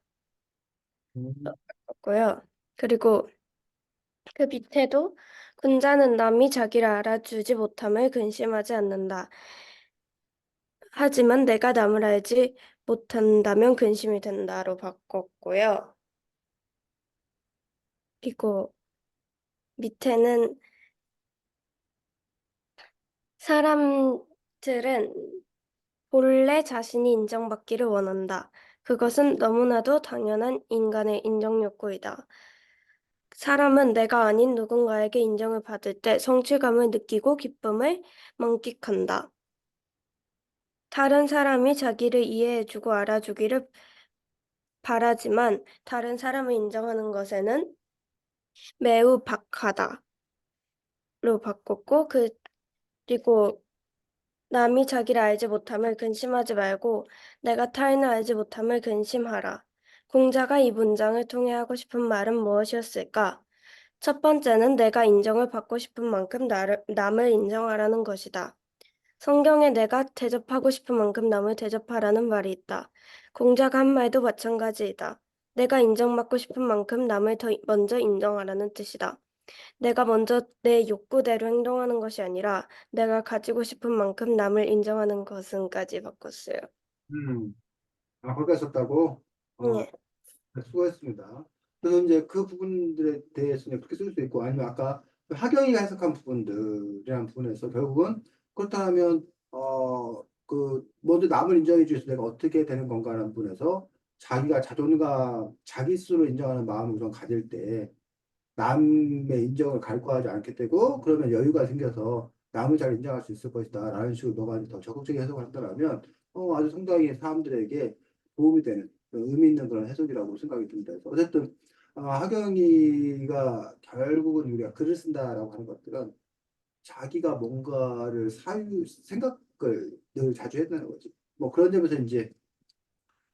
Speaker 1: 음,
Speaker 2: 고요. 그리고 그 밑에도 군자는 남이 자기를 알아주지 못함을 근심하지 않는다. 하지만 내가 남을 알지 못한다면 근심이 된다로 바꿨고요. 그리고 밑에는 사람들은 본래 자신이 인정받기를 원한다. 그것은 너무나도 당연한 인간의 인정 욕구이다. 사람은 내가 아닌 누군가에게 인정을 받을 때 성취감을 느끼고 기쁨을 만끽한다. 다른 사람이 자기를 이해해주고 알아주기를 바라지만 다른 사람을 인정하는 것에는 매우 박하다로 바꿨고, 그리고 남이 자기를 알지 못함을 근심하지 말고 내가 타인을 알지 못함을 근심하라. 공자가 이 문장을 통해 하고 싶은 말은 무엇이었을까? 첫 번째는 내가 인정을 받고 싶은 만큼 남을 인정하라는 것이다. 성경에 내가 대접하고 싶은 만큼 남을 대접하라는 말이 있다. 공자가 한 말도 마찬가지이다. 내가 인정받고 싶은 만큼 남을 더 먼저 인정하라는 뜻이다. 내가 먼저 내 욕구대로 행동하는 것이 아니라 내가 가지고 싶은 만큼 남을 인정하는 것은까지 바꿨어요.
Speaker 1: 음. 거기까지 썼다고? 어,
Speaker 2: 네,
Speaker 1: 네, 수고했습니다. 그래서 이제 그 부분들에 대해서는 그렇게 쓸 수 있고, 아니면 아까 그 하경이가 해석한 부분들이라는 부분에서 결국은 그렇다면, 먼저 남을 인정해 주셔서 내가 어떻게 되는 건가라는 부분에서 자기가 자존감, 자기 스스로 인정하는 마음을 우선 가질 때 남의 인정을 갈구하지 않게 되고, 그러면 여유가 생겨서 남을 잘 인정할 수 있을 것이다 라는 식으로 너가 이제 더 적극적인 해석을 한다면 아주 상당히 사람들에게 도움이 되는 의미 있는 그런 해석이라고 생각이 듭니다. 그래서 어쨌든 하경이가 결국은 우리가 글을 쓴다라고 하는 것들은 자기가 뭔가를 생각을 늘 자주 했다는 거지. 뭐 그런 점에서 이제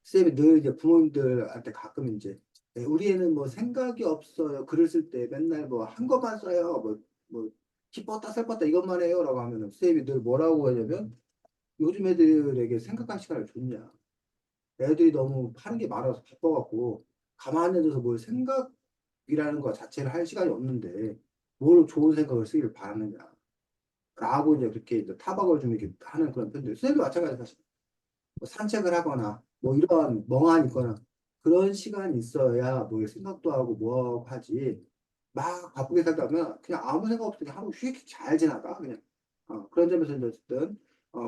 Speaker 1: 쌤이 늘 이제 부모님들한테 가끔 이제 우리 애는 뭐 생각이 없어요. 글을 쓸 때 맨날 뭐 한 것만 써요. 뭐 기뻤다 슬펐다 이것만 해요라고 하면은 쌤이 늘 뭐라고 하냐면 요즘 애들에게 생각할 시간을 줬냐. 애들이 너무 하는 게 많아서 바빠갖고 가만히 앉아서 뭘 생각이라는 것 자체를 할 시간이 없는데 뭘 좋은 생각을 쓰기를 바라느냐. 라고 이제 그렇게 이제 타박을 좀 이렇게 하는 그런 편들. 쌤도 마찬가지 사실. 뭐 산책을 하거나 뭐 이런 멍하니 있거나 그런 시간이 있어야 뭐 생각도 하고 뭐 하고 하지 막 바쁘게 살다 보면 그냥 아무 생각 없이 그냥 하루 휴익 잘 지나가 그냥 그런 점에서 이제 어쨌든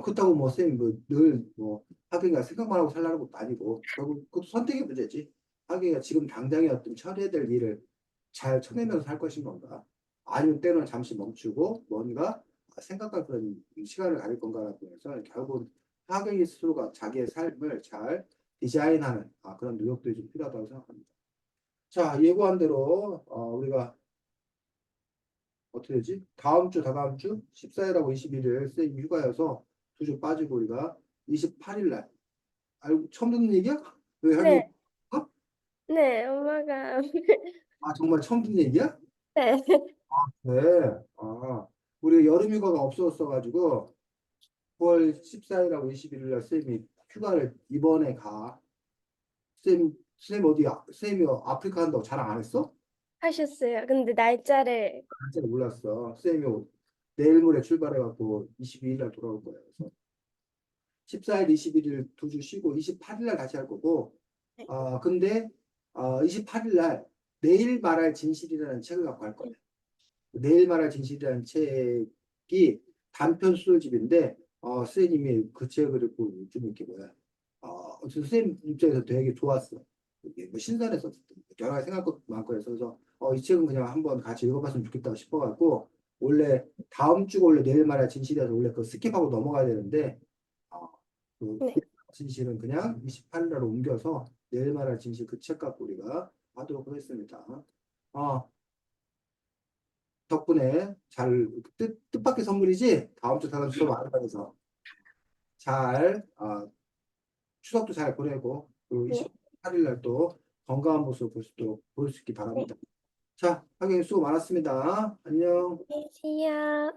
Speaker 1: 그렇다고 뭐 쌤이 뭐늘뭐 하기가 생각만 하고 살라는 것도 아니고 결국 그것도 선택의 문제지 하기가 지금 당장에 어떤 처리해야 될 일을 잘 쳐내면서 살 것인 건가 아니면 때로는 잠시 멈추고 뭔가 생각할 그런 시간을 가질 건가라고 해서 결국 하경이 스스로가 자기의 삶을 잘 디자인하는 그런 노력들이 좀 필요하다고 생각합니다. 자, 예고한 대로 우리가 어떻게 되지? 다음 주, 다다음 주 14일하고 21일 쌤 휴가여서 두 주 빠지고 우리가 28일 날 알고 처음 듣는 얘기야? 왜 하경이
Speaker 2: 네,
Speaker 1: 어?
Speaker 2: 네, 엄마가
Speaker 1: 정말 처음 듣는 얘기야?
Speaker 2: 네,
Speaker 1: 네. 우리 여름 휴가가 없어졌어 가지고 9월 14일하고 21일 날 쌤이 휴가를 이번에 가. 쌤 어디야? 쌤이 아프리카 한다고 자랑 안 했어?
Speaker 2: 하셨어요. 근데 날짜를
Speaker 1: 진짜 몰랐어. 쌤이 내일 모레 출발해갖고 22일 날 돌아올 거예요. 그래서 14일, 21일 두 주 쉬고 28일 날 다시 할 거고, 근데 28일 날 내일 말할 진실이라는 책을 갖고 할 거예요. 내일 말할 진실이라는 책이 단편 소설집인데, 선생님이 그 책을 읽고 좀 이렇게 뭐야, 선생님 입장에서 되게 좋았어. 이게 뭐 신선했어. 여러 가지 생각할 것도 많고 해서 그래서 이 책은 그냥 한번 같이 읽어봤으면 좋겠다고 싶어갖고 원래 다음 주가 원래 내일 말할 진실이라서 원래 그거 스킵하고 넘어가야 되는데 그
Speaker 2: 네.
Speaker 1: 진실은 그냥 28일로 옮겨서 내일 말할 진실 그 책 갖고 우리가 하도록 하겠습니다. 덕분에 잘 뜻밖의 선물이지? 다음 주 다음 수업 안 해서 잘 추석도 잘 보내고 그
Speaker 2: 네.
Speaker 1: 28일 날 또 건강한 모습 볼 수 있기
Speaker 2: 네.
Speaker 1: 바랍니다. 자, 하객님 수고 많았습니다. 안녕.
Speaker 2: 안녕히 계세요.